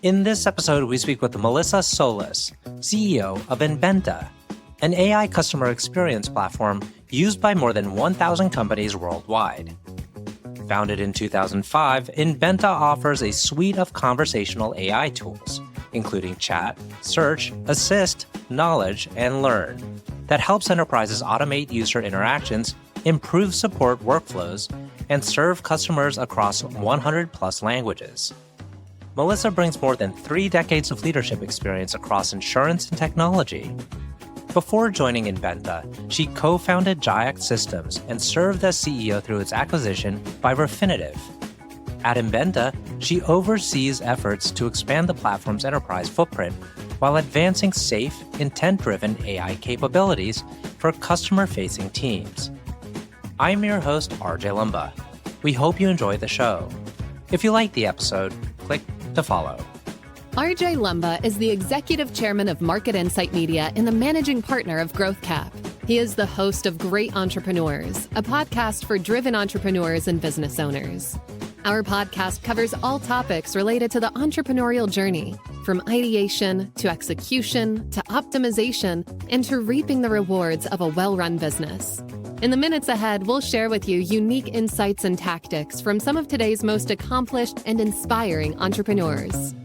In this episode, we speak with Melissa Solis, CEO of Inbenta, an AI customer experience platform used by more than 1,000 companies worldwide. Founded in 2005, Inbenta offers a suite of conversational AI tools, including chat, search, assist, knowledge, and learn, that helps enterprises automate user interactions, improve support workflows, and serve customers across 100+ languages. Melissa brings more than 3 decades of leadership experience across insurance and technology. Before joining Inbenta, she co-founded GIACT Systems and served as CEO through its acquisition by Refinitiv. At Inbenta, she oversees efforts to expand the platform's enterprise footprint while advancing safe, intent-driven AI capabilities for customer-facing teams. I'm your host, RJ Lumba. We hope you enjoy the show. If you like the episode, click to follow. RJ Lumba is the Executive Chairman of Market Insight Media and the Managing Partner of GrowthCap. He is the host of Great Entrepreneurs, a podcast for driven entrepreneurs and business owners. Our podcast covers all topics related to the entrepreneurial journey, from ideation to execution to optimization and to reaping the rewards of a well-run business. In the minutes ahead, we'll share with you unique insights and tactics from some of today's most accomplished and inspiring entrepreneurs.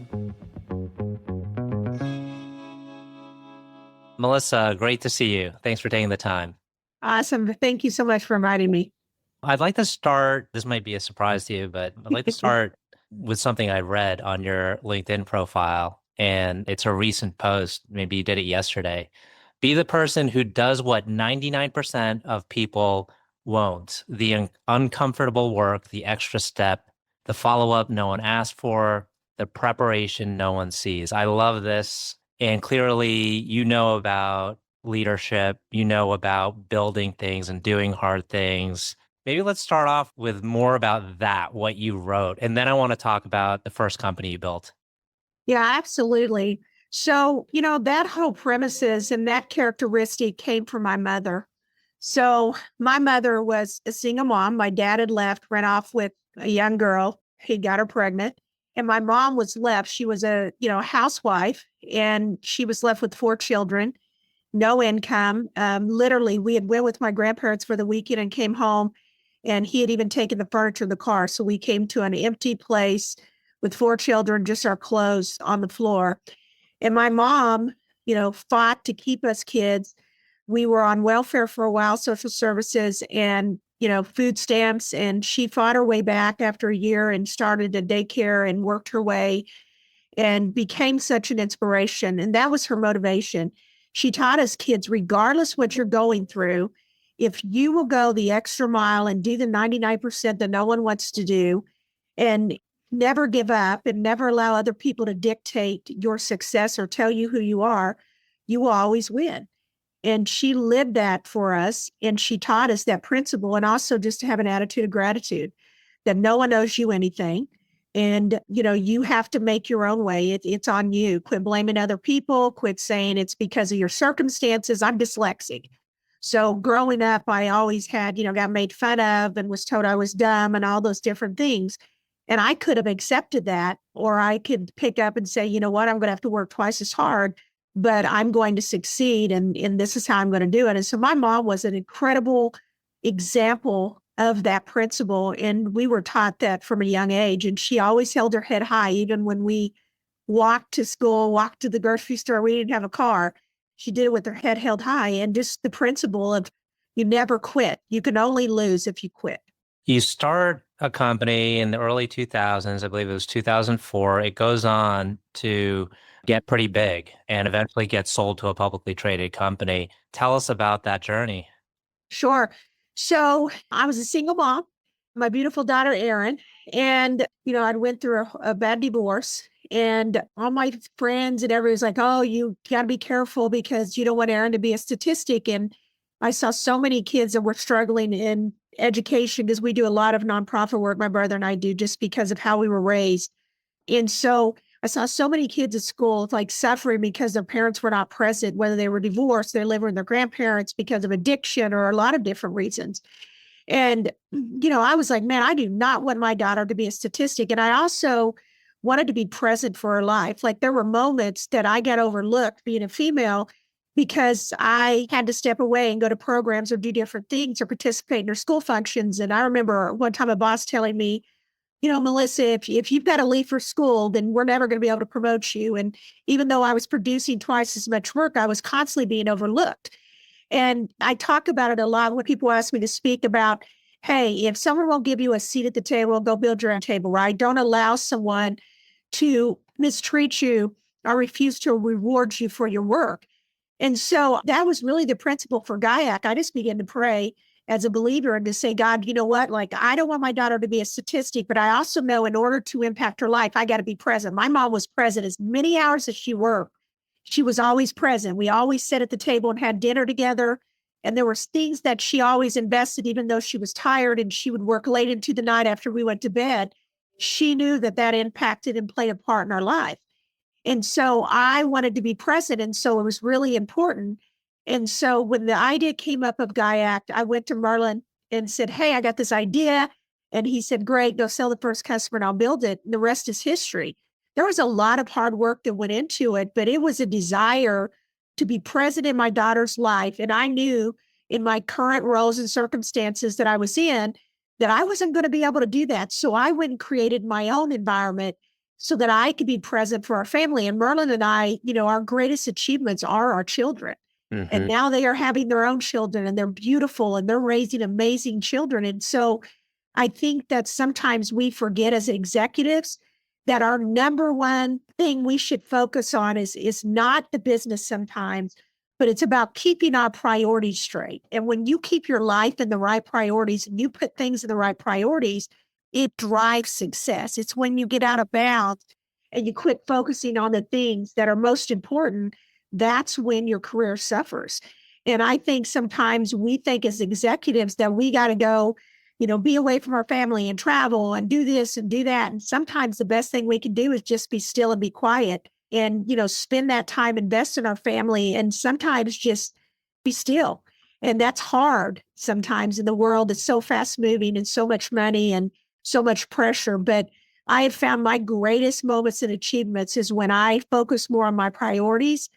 Melissa, great to see you. Thanks for taking the time. Awesome. Thank you so much for inviting me. I'd like to start, this might be a surprise to you, but I'd like to start with something I read on your LinkedIn profile, and it's a recent post. Maybe you did it yesterday. Be the person who does what 99% of people won't. The uncomfortable work, the extra step, the follow-up no one asked for, the preparation no one sees. I love this. And clearly, you know about leadership, you know about building things and doing hard things. Maybe let's start off with more about that, what you wrote. And then I want to talk about the first company you built. Yeah, absolutely. So, that whole premises and that characteristic came from my mother. So my mother was a single mom. My dad had left, ran off with a young girl. He got her pregnant. And my mom was left. She was a, housewife, and she was left with 4 children, no income. Literally, we had went with my grandparents for the weekend and came home, and he had even taken the furniture of the car. So we came to an empty place with 4 children, just our clothes on the floor. And my mom, fought to keep us kids. We were on welfare for a while, social services and, food stamps. And she fought her way back after a year and started a daycare and worked her way and became such an inspiration. And that was her motivation. She taught us kids, regardless what you're going through, if you will go the extra mile and do the 99% that no one wants to do, and never give up and never allow other people to dictate your success or tell you who you are, you will always win. And she lived that for us. And she taught us that principle, and also just to have an attitude of gratitude, that no one owes you anything. And, you have to make your own way. It's on you. Quit blaming other people. Quit saying it's because of your circumstances. I'm dyslexic. So growing up, I always had, got made fun of and was told I was dumb and all those different things. And I could have accepted that, or I could pick up and say, you know what, I'm going to have to work twice as hard, but I'm going to succeed. And this is how I'm going to do it. And so my mom was an incredible example of that principle. And we were taught that from a young age. And she always held her head high, even when we walked to school, walked to the grocery store. We didn't have a car. She did it with her head held high. And just the principle of you never quit. You can only lose if you quit. You start a company in the early 2000s, I believe it was 2004. It goes on to get pretty big and eventually get sold to a publicly traded company. Tell us about that journey. Sure. So I was a single mom, my beautiful daughter, Erin, and, I went through a bad divorce, and all my friends and everybody was like, oh, you got to be careful because you don't want Erin to be a statistic. And I saw so many kids that were struggling in education, because we do a lot of nonprofit work, my brother and I do, just because of how we were raised. And so I saw so many kids at school suffering because their parents were not present, whether they were divorced, they're living with their grandparents because of addiction or a lot of different reasons. And, I was like, man, I do not want my daughter to be a statistic. And I also wanted to be present for her life. Like there were moments that I got overlooked being a female because I had to step away and go to programs or do different things or participate in her school functions. And I remember one time a boss telling me, Melissa, if you've got to leave for school, then we're never going to be able to promote you. And even though I was producing twice as much work, I was constantly being overlooked. And I talk about it a lot when people ask me to speak about, hey, if someone won't give you a seat at the table, go build your own table, right? Don't allow someone to mistreat you or refuse to reward you for your work. And so that was really the principle for GIACT. I just began to pray as a believer and to say, God, you know what? Like, I don't want my daughter to be a statistic, but I also know in order to impact her life, I got to be present. My mom was present as many hours as she worked. She was always present. We always sat at the table and had dinner together. And there were things that she always invested, even though she was tired and she would work late into the night after we went to bed. She knew that that impacted and played a part in our life. And so I wanted to be present. And so it was really important. And so when the idea came up of GIACT, I went to Merlin and said, hey, I got this idea. And he said, great, go sell the first customer and I'll build it. And the rest is history. There was a lot of hard work that went into it, but it was a desire to be present in my daughter's life. And I knew in my current roles and circumstances that I was in, that I wasn't going to be able to do that. So I went and created my own environment so that I could be present for our family. And Merlin and I, our greatest achievements are our children. Mm-hmm. And now they are having their own children and they're beautiful and they're raising amazing children. And so I think that sometimes we forget as executives that our number one thing we should focus on is not the business sometimes, but it's about keeping our priorities straight. And when you keep your life in the right priorities and you put things in the right priorities, it drives success. It's when you get out of bounds and you quit focusing on the things that are most important, that's when your career suffers. And I think sometimes we think as executives that we got to go, be away from our family and travel and do this and do that. And sometimes the best thing we can do is just be still and be quiet and, spend that time, invest in our family, and sometimes just be still. And that's hard sometimes in the world. It's so fast moving and so much money and so much pressure. But I have found my greatest moments and achievements is when I focus more on my priorities,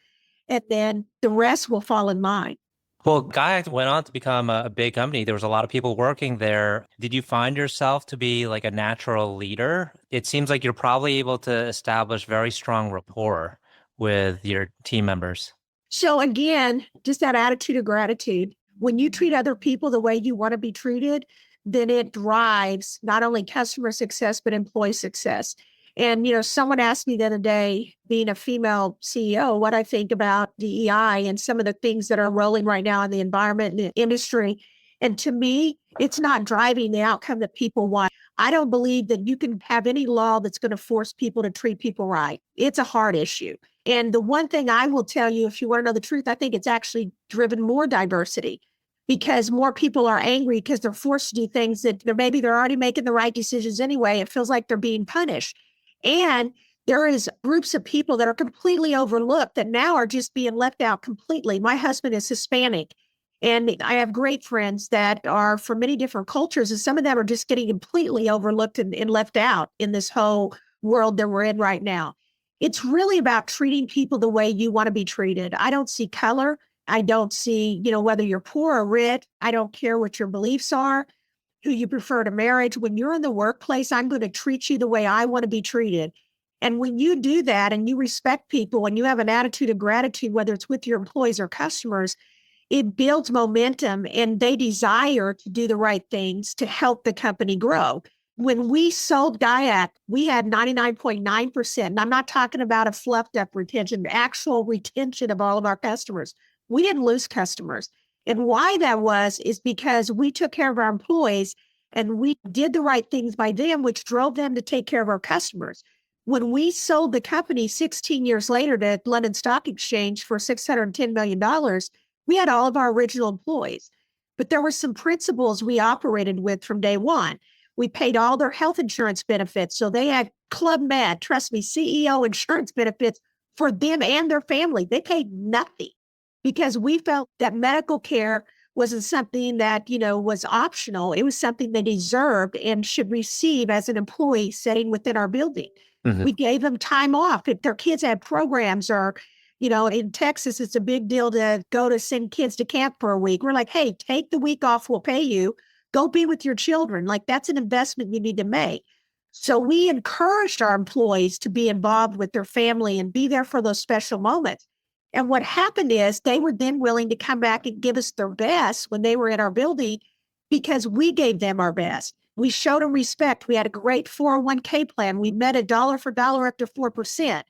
and then the rest will fall in line. Well, GIACT went on to become a big company. There was a lot of people working there. Did you find yourself to be like a natural leader? It seems like you're probably able to establish very strong rapport with your team members. So again, just that attitude of gratitude. When you treat other people the way you want to be treated, then it drives not only customer success, but employee success. And, someone asked me the other day, being a female CEO, what I think about DEI and some of the things that are rolling right now in the environment and the industry. And to me, it's not driving the outcome that people want. I don't believe that you can have any law that's going to force people to treat people right. It's a hard issue. And the one thing I will tell you, if you want to know the truth, I think it's actually driven more diversity because more people are angry because they're forced to do things that they're already making the right decisions anyway. It feels like they're being punished. And there is groups of people that are completely overlooked that now are just being left out completely. My husband is Hispanic, and I have great friends that are from many different cultures, and some of them are just getting completely overlooked and left out in this whole world that we're in right now. It's really about treating people the way you want to be treated. I don't see color. I don't see, whether you're poor or rich. I don't care what your beliefs are, who you prefer to marriage. When you're in the workplace, I'm going to treat you the way I want to be treated. And when you do that and you respect people and you have an attitude of gratitude, whether it's with your employees or customers, it builds momentum and they desire to do the right things to help the company grow. When we sold GIACT, we had 99.9%. And I'm not talking about a fluffed up retention, actual retention of all of our customers. We didn't lose customers. And why that was is because we took care of our employees and we did the right things by them, which drove them to take care of our customers. When we sold the company 16 years later to London Stock Exchange for $610 million, we had all of our original employees. But there were some principles we operated with from day one. We paid all their health insurance benefits. So they had Club Med, trust me, CEO insurance benefits for them and their family. They paid nothing, because we felt that medical care wasn't something that, was optional. It was something they deserved and should receive as an employee sitting within our building. Mhm. We gave them time off. If their kids had programs or, in Texas, it's a big deal to go to send kids to camp for a week. We're like, hey, take the week off. We'll pay you. Go be with your children. Like that's an investment you need to make. So we encouraged our employees to be involved with their family and be there for those special moments. And what happened is they were then willing to come back and give us their best when they were in our building because we gave them our best. We showed them respect. We had a great 401k plan. We met a dollar for dollar up to 4%.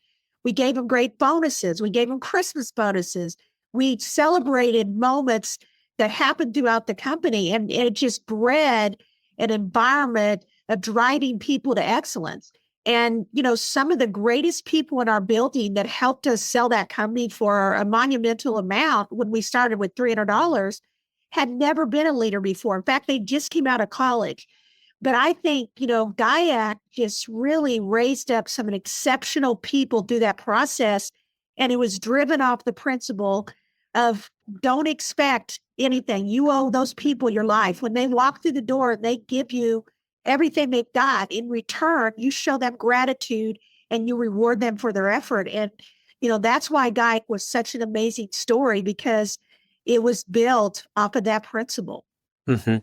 We gave them great bonuses. We gave them Christmas bonuses. We celebrated moments that happened throughout the company, and it just bred an environment of driving people to excellence. And, some of the greatest people in our building that helped us sell that company for a monumental amount when we started with $300 had never been a leader before. In fact, they just came out of college. But I think, GIACT just really raised up some exceptional people through that process. And it was driven off the principle of don't expect anything. You owe those people your life. When they walk through the door, they give you everything they've got. In return, you show them gratitude and you reward them for their effort. And, that's why GIACT was such an amazing story because it was built off of that principle. Mm-hmm.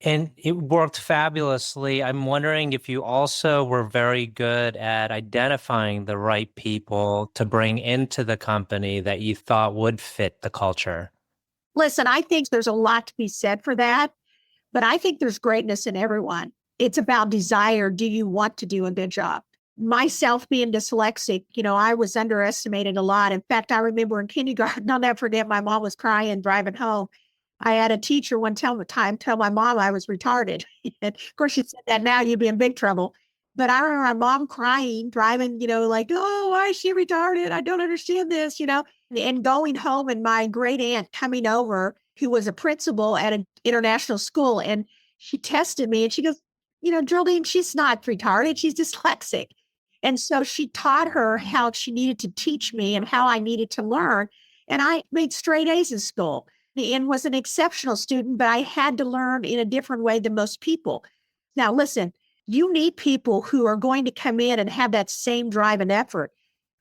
And it worked fabulously. I'm wondering if you also were very good at identifying the right people to bring into the company that you thought would fit the culture. Listen, I think there's a lot to be said for that, but I think there's greatness in everyone. It's about desire. Do you want to do a good job? Myself being dyslexic, I was underestimated a lot. In fact, I remember in kindergarten, I'll never forget, my mom was crying driving home. I had a teacher one time tell my mom I was retarded. And of course, she said that now you'd be in big trouble. But I remember my mom crying, driving, like, oh, why is she retarded? I don't understand this, and going home and my great aunt coming over, who was a principal at an international school. And she tested me and she goes, Geraldine, she's not retarded. She's dyslexic. And so she taught her how she needed to teach me and how I needed to learn. And I made straight A's in school and was an exceptional student, but I had to learn in a different way than most people. Now, listen, you need people who are going to come in and have that same drive and effort,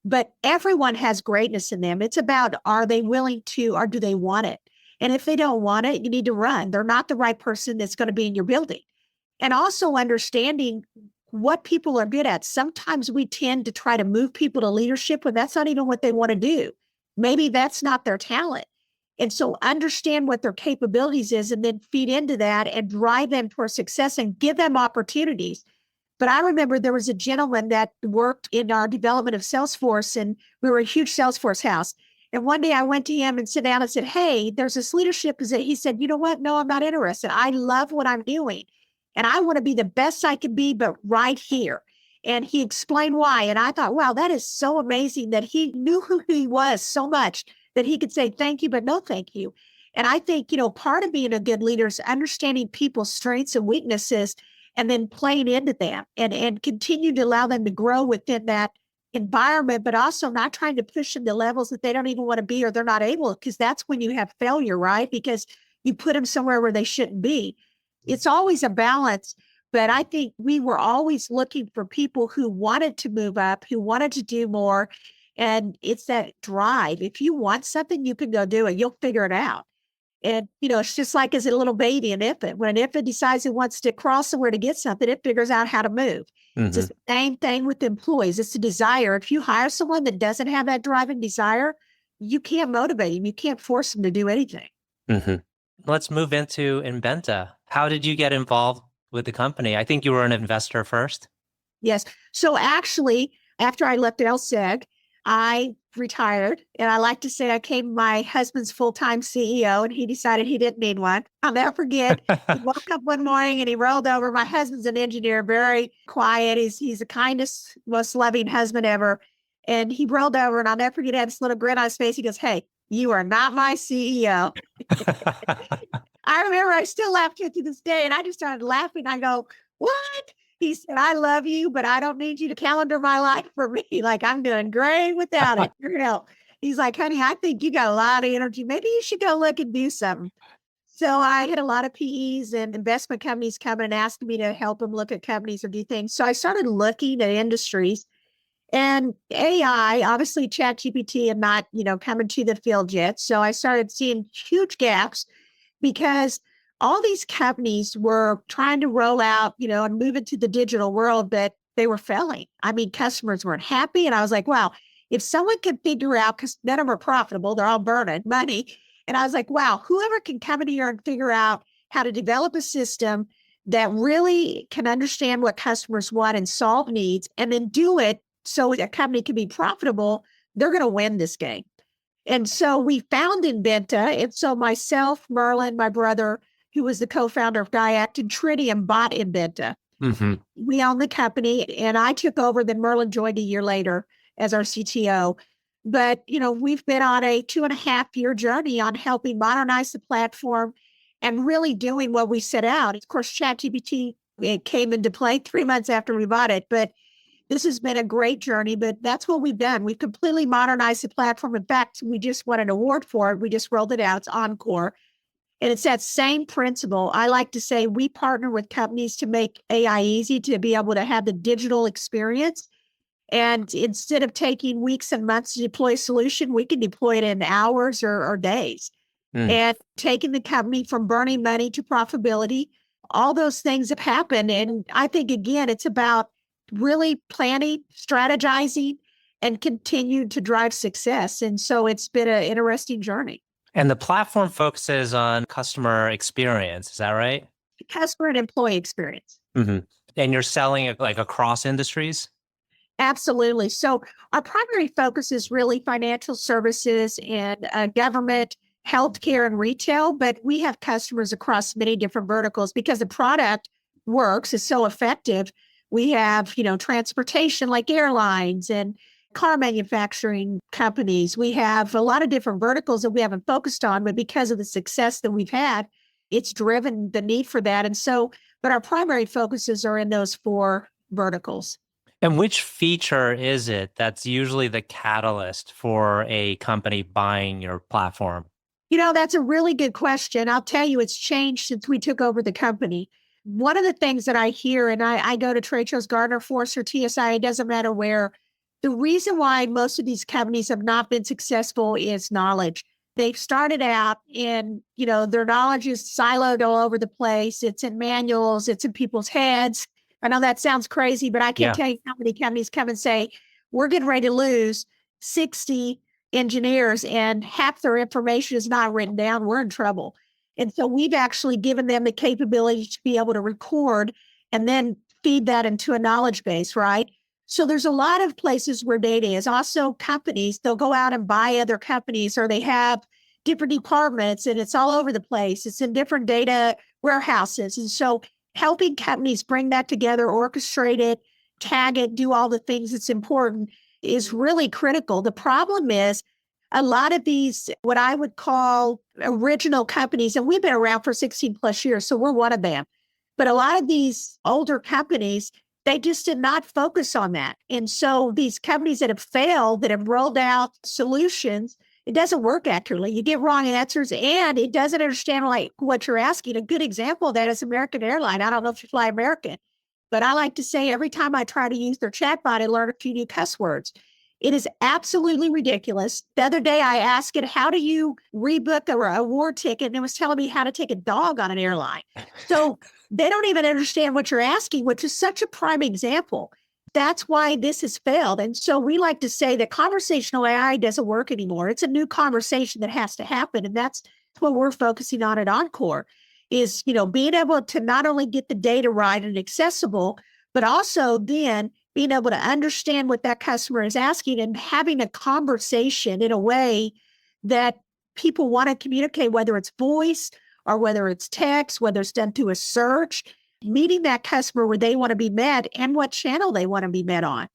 but everyone has greatness in them. It's about, are they willing to, or do they want it? And if they don't want it, you need to run. They're not the right person that's going to be in your building. And also understanding what people are good at. Sometimes we tend to try to move people to leadership when that's not even what they want to do. Maybe that's not their talent. And so understand what their capabilities is and then feed into that and drive them towards success and give them opportunities. But I remember there was a gentleman that worked in our development of Salesforce, and we were a huge Salesforce house. And one day I went to him and sat down and said, hey, there's this leadership position. He said, you know what? No, I'm not interested. I love what I'm doing. And I want to be the best I can be, but right here. And he explained why. And I thought, wow, that is so amazing that he knew who he was so much that he could say, thank you, but no, thank you. And I think, part of being a good leader is understanding people's strengths and weaknesses and then playing into them and continue to allow them to grow within that environment, but also not trying to push them to levels that they don't even want to be or they're not able, because that's when you have failure, right? Because you put them somewhere where they shouldn't be. It's always a balance, but I think we were always looking for people who wanted to move up, who wanted to do more. And it's that drive. If you want something, you can go do it. You'll figure it out. And, it's just like as a little baby, an infant. When an infant decides it wants to cross somewhere to get something, it figures out how to move. Mm-hmm. It's the same thing with employees. It's a desire. If you hire someone that doesn't have that drive and desire, you can't motivate them. You can't force them to do anything. Mm-hmm. Let's move into Inbenta. How did you get involved with the company? I think you were an investor first. Yes. So actually, after I left LSEG, I retired, and I like to say I came my husband's full-time CEO, and he decided he didn't need one. I'll never forget. He woke up one morning and he rolled over. My husband's an engineer, very quiet. He's the kindest, most loving husband ever. And he rolled over, and I'll never forget, he had this little grin on his face. He goes, hey, you are not my CEO. I remember I still laugh to this day, and I just started laughing. I go, what? He said, I love you, but I don't need you to calendar my life for me. Like, I'm doing great without it. He's like, honey, I think you got a lot of energy. Maybe you should go look and do something. So I had a lot of PEs and investment companies come and ask me to help them look at companies or do things. So I started looking at industries and AI, obviously ChatGPT had not, come into the field yet. So I started seeing huge gaps because all these companies were trying to roll out, and move into the digital world, but they were failing. I mean, customers weren't happy. And I was like, wow, if someone can figure out, because none of them are profitable, they're all burning money. And I was like, wow, whoever can come in here and figure out how to develop a system that really can understand what customers want and solve needs and then do it so a company can be profitable, they're going to win this game. And so we found Inbenta. And so myself, Merlin, my brother, who was the co-founder of GIACT and Tritium, bought Inbenta. Mm-hmm. We own the company and I took over. Then Merlin joined a year later as our CTO. But, we've been on a 2.5-year journey on helping modernize the platform and really doing what we set out. Of course, ChatGPT came into play 3 months after we bought it, but this has been a great journey, but that's what we've done. We've completely modernized the platform. In fact, we just won an award for it. We just rolled it out. It's Encore. And it's that same principle. I like to say we partner with companies to make AI easy to be able to have the digital experience. And instead of taking weeks and months to deploy a solution, we can deploy it in hours or days. And taking the company from burning money to profitability, all those things have happened. And I think, again, it's about really planning, strategizing, and continue to drive success. And so it's been an interesting journey. And the platform focuses on customer experience. Is that right? Customer and employee experience. Mm-hmm. And you're selling it like across industries? Absolutely. So our primary focus is really financial services and government, healthcare, and retail. But we have customers across many different verticals because the product works, is so effective. We have, transportation like airlines and car manufacturing companies. We have a lot of different verticals that we haven't focused on, but because of the success that we've had, it's driven the need for that. And so, but our primary focuses are in those 4 verticals. And which feature is it that's usually the catalyst for a company buying your platform? That's a really good question. I'll tell you, it's changed since we took over the company. One of the things that I hear, and I go to trade shows, Gartner, Forrester, TSI, it doesn't matter where, the reason why most of these companies have not been successful is knowledge. They've started out in, their knowledge is siloed all over the place. It's in manuals, it's in people's heads. I know that sounds crazy, but I can't tell you how many companies come and say, we're getting ready to lose 60 engineers and half their information is not written down. We're in trouble. And so we've actually given them the capability to be able to record and then feed that into a knowledge base, right? So there's a lot of places where data is. Also companies, they'll go out and buy other companies or they have different departments and it's all over the place. It's in different data warehouses. And so helping companies bring that together, orchestrate it, tag it, do all the things that's important is really critical. The problem is a lot of these, what I would call original companies, and we've been around for 16 plus years, so we're one of them. But a lot of these older companies, they just did not focus on that. And so these companies that have failed, that have rolled out solutions, it doesn't work accurately. You get wrong answers and it doesn't understand like what you're asking. A good example of that is American Airlines. I don't know if you fly American, but I like to say every time I try to use their chatbot, I learn a few new cuss words. It is absolutely ridiculous. The other day I asked it, how do you rebook a award ticket? And it was telling me how to take a dog on an airline. So they don't even understand what you're asking, which is such a prime example. That's why this has failed. And so we like to say that conversational AI doesn't work anymore. It's a new conversation that has to happen. And that's what we're focusing on at Encore is, being able to not only get the data right and accessible, but also then being able to understand what that customer is asking and having a conversation in a way that people want to communicate, whether it's voice or whether it's text, whether it's done through a search, meeting that customer where they want to be met and what channel they want to be met on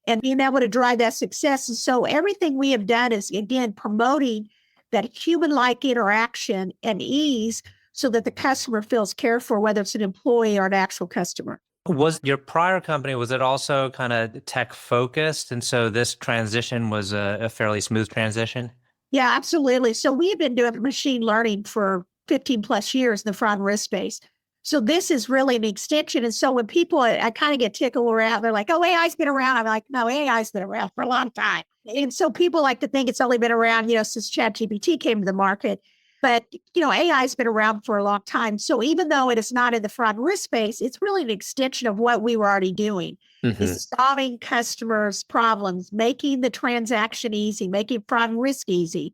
and being able to drive that success. And so everything we have done is, again, promoting that human-like interaction and ease so that the customer feels cared for, whether it's an employee or an actual customer. Was your prior company, was it also kind of tech focused? And so this transition was a fairly smooth transition? Yeah, absolutely. So we've been doing machine learning for 15 plus years in the fraud and risk space. So this is really an extension. And so when people, I kind of get tickled around, they're like, oh, AI's been around. I'm like, no, AI's been around for a long time. And so people like to think it's only been around, since ChatGPT came to the market. But, AI's been around for a long time. So even though it is not in the fraud and risk space, it's really an extension of what we were already doing. Is solving customers' problems, making the transaction easy, making fraud and risk easy,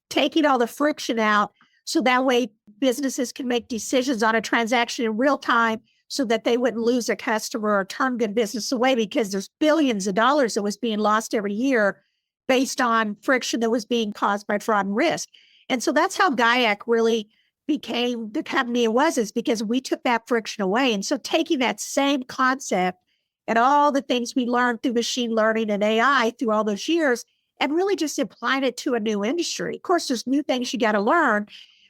taking all the friction out. So that way businesses can make decisions on a transaction in real time so that they wouldn't lose a customer or turn good business away, because there's billions of dollars that was being lost every year based on friction that was being caused by fraud and risk. And so that's how GIACT really became the company it was, is because we took that friction away. And so taking that same concept and all the things we learned through machine learning and AI through all those years and really just applying it to a new industry. Of course, there's new things you got to learn.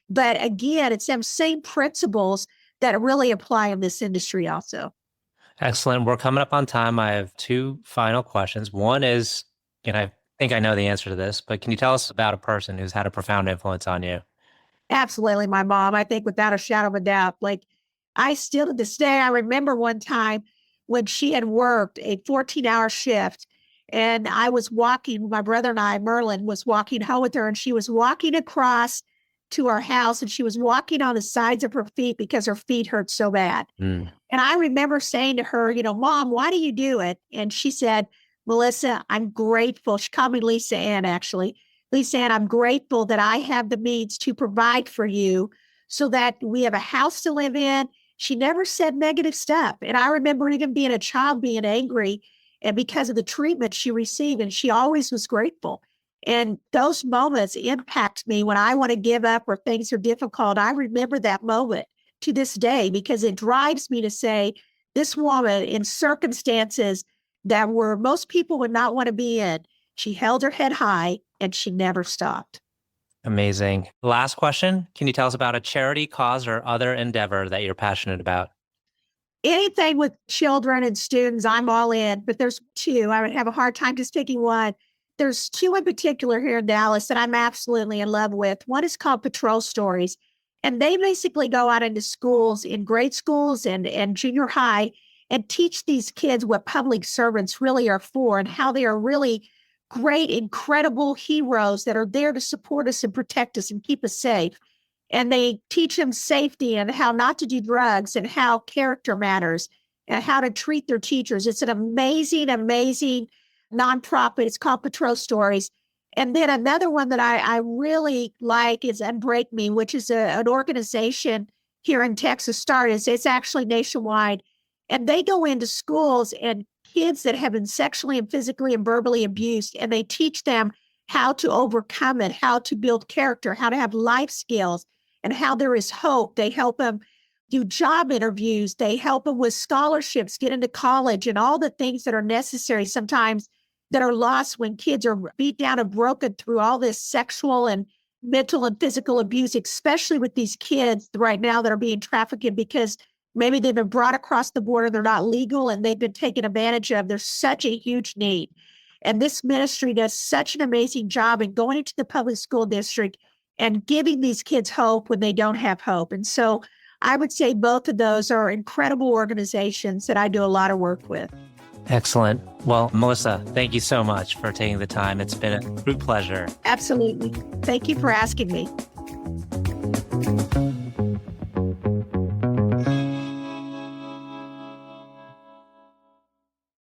But again, it's them same principles that really apply in this industry also. Excellent. We're coming up on time. I have two final questions. One is, and I think I know the answer to this, but can you tell us about a person who's had a profound influence on you? Absolutely. My mom, I think without a shadow of a doubt. Like, I still to this day, I remember one time when she had worked a 14-hour shift, and I was walking, my brother and I, Merlin, was walking home with her, and she was walking across to our house, and she was walking on the sides of her feet because her feet hurt so bad. And I remember saying to her, Mom, why do you do it? And she said, Melissa, I'm grateful. She called me Lisa Ann, actually. Lisa Ann, I'm grateful that I have the means to provide for you so that we have a house to live in. She never said negative stuff. And I remember even being a child being angry and because of the treatment she received, and she always was grateful. And those moments impact me when I want to give up or things are difficult. I remember that moment to this day because it drives me to say, this woman in circumstances that were most people would not want to be in, she held her head high and she never stopped. Amazing. Last question. Can you tell us about a charity, cause, or other endeavor that you're passionate about? Anything with children and students, I'm all in, but there's two. I would have a hard time just picking one. There's two in particular here in Dallas that I'm absolutely in love with. One is called Patrol Stories, and they basically go out into schools, in grade schools and junior high, and teach these kids what public servants really are for and how they are really great, incredible heroes that are there to support us and protect us and keep us safe. And they teach them safety and how not to do drugs and how character matters and how to treat their teachers. It's an amazing, amazing nonprofit. It's called Patrol Stories. And then another one that I really like is Unbreak Me, which is an organization here in Texas started. It's actually nationwide. And they go into schools and kids that have been sexually and physically and verbally abused, and they teach them how to overcome it, how to build character, how to have life skills, and how there is hope. They help them do job interviews. They help them with scholarships, get into college, and all the things that are necessary sometimes that are lost when kids are beat down and broken through all this sexual and mental and physical abuse, especially with these kids right now that are being trafficked because maybe they've been brought across the border, they're not legal, and they've been taken advantage of. There's such a huge need. And this ministry does such an amazing job in going into the public school district and giving these kids hope when they don't have hope. And so I would say both of those are incredible organizations that I do a lot of work with. Excellent. Well, Melissa, thank you so much for taking the time. It's been a true pleasure. Absolutely. Thank you for asking me.